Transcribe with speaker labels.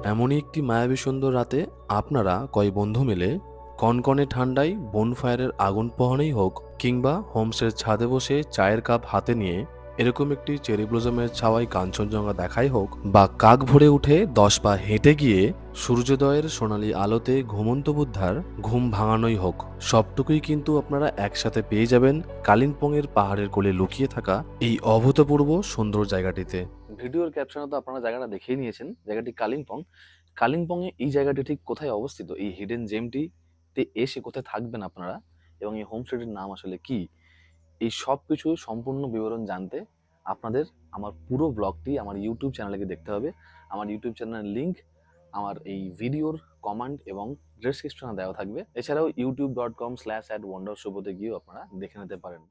Speaker 1: এমনই একটি মায়াবী সুন্দর রাতে আপনারা কয় বন্ধু মিলে কনকনে ঠান্ডায় বনফায়ারের আগুন পোহানোই হোক কিংবা হোমসের ছাদে বসে চায়ের কাপ হাতে নিয়ে এরকম একটি চেরি ব্লজমের ছাওয়ায় কাঞ্চনজঙ্ঘা দেখাই হোক বা কাক ভরে উঠে 10 পা হেঁটে গিয়ে সূর্যোদয়ের সোনালী আলোতে ঘুমন্ত বুদ্ধার ঘুম ভাঙানোই হোক, সবটুকুই কিন্তু আপনারা একসাথে পেয়ে যাবেন কালিম্পংয়ের পাহাড়ের কোলে লুকিয়ে থাকা এই অভূতপূর্ব সুন্দর জায়গাটিতে। ভিডিওর ক্যাপশনে তো আপনারা জায়গাটা দেখেই নিয়েছেন, জায়গাটি কালিম্পং। কালিম্পংয়ে এই জায়গাটি ঠিক কোথায় অবস্থিত, এই হিডেন জেমটিতে এসে কোথায় থাকবেন আপনারা এবং এই হোমস্টেটির নাম আসলে কি, এই সব কিছু সম্পূর্ণ বিবরণ জানতে আপনাদের আমার পুরো ব্লগটি আমার ইউটিউব চ্যানেলে গিয়ে দেখতে হবে। আমার ইউটিউব চ্যানেলের লিঙ্ক আমার এই ভিডিওর কমেন্ট এবং ডেসক্রিপশনে দেওয়া থাকবে। এছাড়াও youtube.com/@wondershowতে গিয়েও আপনারা দেখে নিতে পারেন।